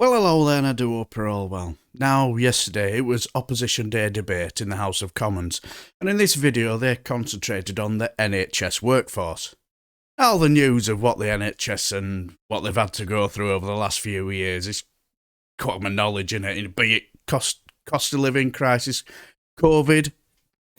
Well, hello there, and I do hope you're all well. Now, yesterday it was Opposition Day debate in the House of Commons, and in this video they concentrated on the NHS workforce. All the news of what the NHS and what they've had to go through over the last few years is common knowledge, in it, be it cost of living crisis, COVID,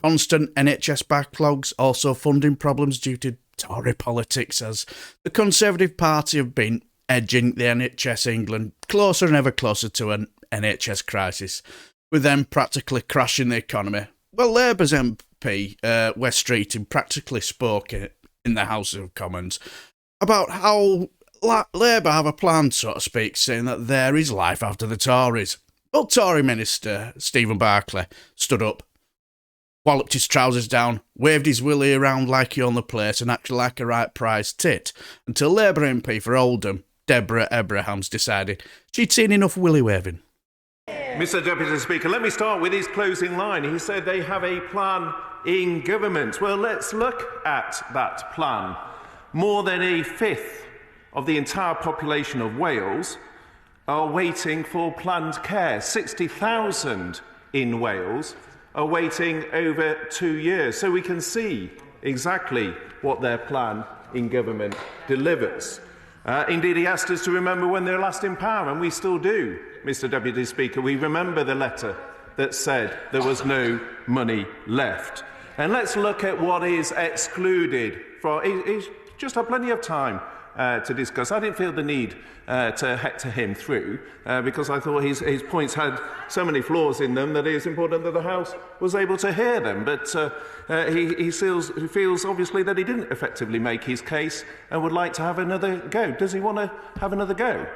constant NHS backlogs, also funding problems due to Tory politics, as the Conservative Party have been edging the NHS England closer and ever closer to an NHS crisis, with them practically crashing the economy. Well, Labour's MP, Wes Streeting, practically spoke in the House of Commons about how Labour have a plan, so to speak, saying that there is life after the Tories. Well, Tory Minister Steve Barcley stood up, walloped his trousers down, waved his willy around like he owned the place and acted like a right prize tit, until Labour MP for Oldham Deborah Abrahams decided she'd seen enough willy waving. Mr Deputy Speaker, let me start with his closing line. He said they have a plan in government. Well, let's look at that plan. More than a fifth of the entire population of Wales are waiting for planned care. 60,000 in Wales are waiting over 2 years. So we can see exactly what their plan in government delivers. Indeed, he asked us to remember when they were last in power, and we still do, Mr Deputy Speaker. We remember the letter that said there was no money left. And let's look at what is excluded. He's just had plenty of time to discuss. I didn't feel the need to hector him through because I thought his points had so many flaws in them that it is important that the House was able to hear them. But he feels obviously that he didn't effectively make his case and would like to have another go. Does he want to have another go?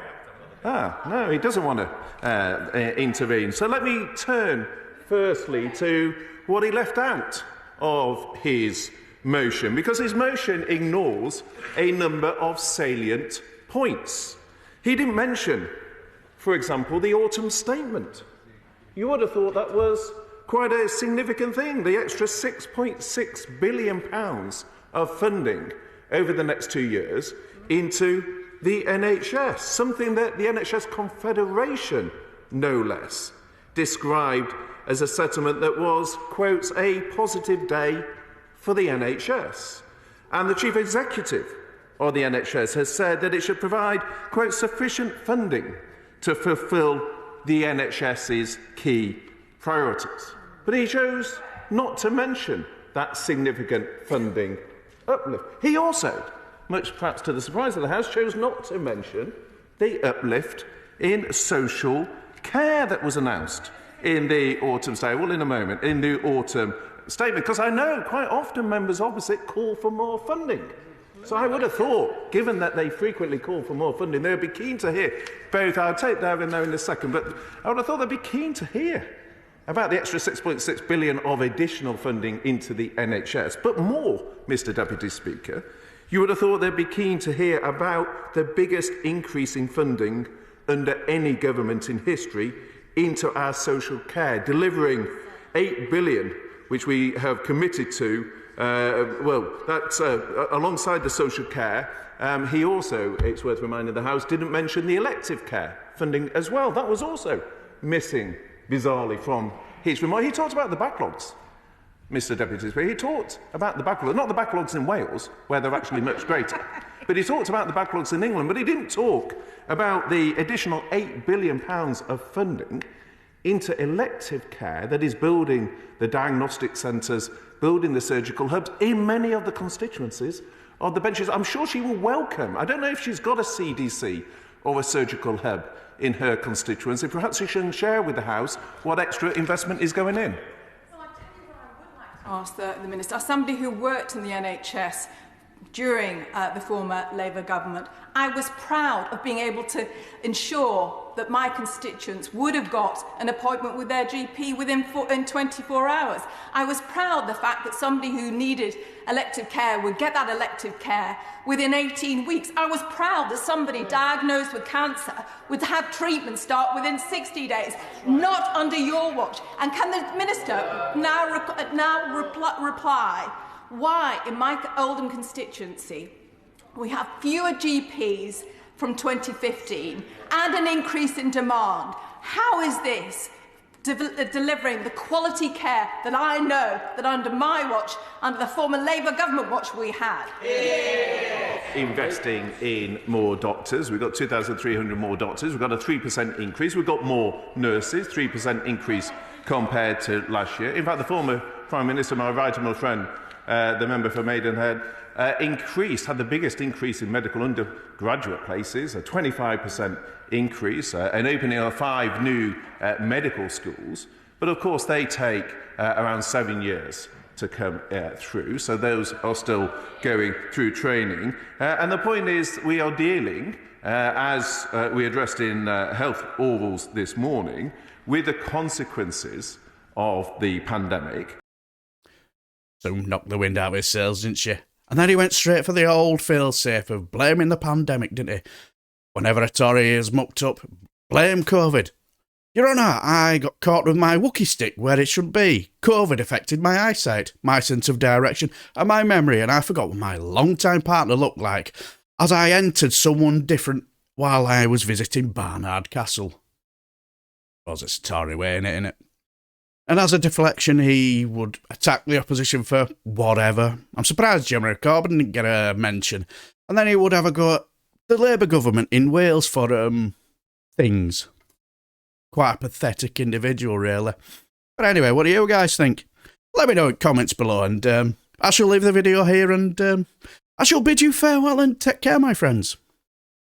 No, he doesn't want to intervene. So let me turn firstly to what he left out of his motion, because his motion ignores a number of salient points. He didn't mention, for example, the autumn statement. You would have thought that was quite a significant thing, the extra £6.6 billion of funding over the next 2 years into the NHS, something that the NHS Confederation, no less, described as a settlement that was, quotes, a positive day for the NHS. And the Chief Executive of the NHS has said that it should provide, quote, sufficient funding to fulfil the NHS's key priorities. But he chose not to mention that significant funding uplift. He also, much perhaps to the surprise of the House, chose not to mention the uplift in social care that was announced in the autumn statement. Well, in a moment, in the autumn statement, because I know quite often members opposite call for more funding. So I would have thought, given that they frequently call for more funding, they would be keen to hear both. I'll take that in there in a second, but I would have thought they'd be keen to hear about the extra £6.6 billion of additional funding into the NHS. But more, Mr Deputy Speaker, you would have thought they'd be keen to hear about the biggest increase in funding under any government in history into our social care, delivering £8 billion, which we have committed to. That's alongside the social care. He also, it's worth reminding the House, didn't mention the elective care funding as well. That was also missing, bizarrely, from his remarks. He talked about the backlogs, Mr Deputy Speaker. He talked about the backlogs, not the backlogs in Wales, where they're actually much greater, but he talked about the backlogs in England, but he didn't talk about the additional £8 billion of funding into elective care that is building the diagnostic centres, building the surgical hubs in many of the constituencies of the benches. I'm sure she will welcome. I don't know if she's got a CDC or a surgical hub in her constituency. Perhaps she can share with the House what extra investment is going in. Well, I tell you what I would like to ask the Minister, as somebody who worked in the NHS during the former Labour government, I was proud of being able to ensure that my constituents would have got an appointment with their GP within 24 hours. I was proud of the fact that somebody who needed elective care would get that elective care within 18 weeks. I was proud that somebody diagnosed with cancer would have treatment start within 60 days, not under your watch. And can the Minister now reply why, in my Oldham constituency, we have fewer GPs from 2015 and an increase in demand. How is this delivering the quality care that I know that under my watch, under the former Labour government watch, we had? Investing in more doctors. We've got 2,300 more doctors. We've got a 3% increase. We've got more nurses, 3% increase compared to last year. In fact, the former Prime Minister, my right honourable friend, the member for Maidenhead, had the biggest increase in medical undergraduate places, a 25% increase, an opening of 5 new medical schools. But of course, they take around 7 years to come through, so those are still going through training. And the point is, we are dealing, as we addressed in Health Orals this morning, with the consequences of the pandemic. So knocked the wind out of his sails, didn't she? And then he went straight for the old fail-safe of blaming the pandemic, didn't he? Whenever a Tory is mucked up, blame COVID. Your Honour, I got caught with my Wookiee stick where it should be. COVID affected my eyesight, my sense of direction, and my memory, and I forgot what my long-time partner looked like as I entered someone different while I was visiting Barnard Castle. Well, it's a Tory way, innit? And as a deflection, he would attack the opposition for whatever. I'm surprised Jeremy Corbyn didn't get a mention. And then he would have a go at the Labour government in Wales for, things. Quite a pathetic individual, really. But anyway, what do you guys think? Let me know in comments below, and I shall leave the video here, and I shall bid you farewell and take care, my friends.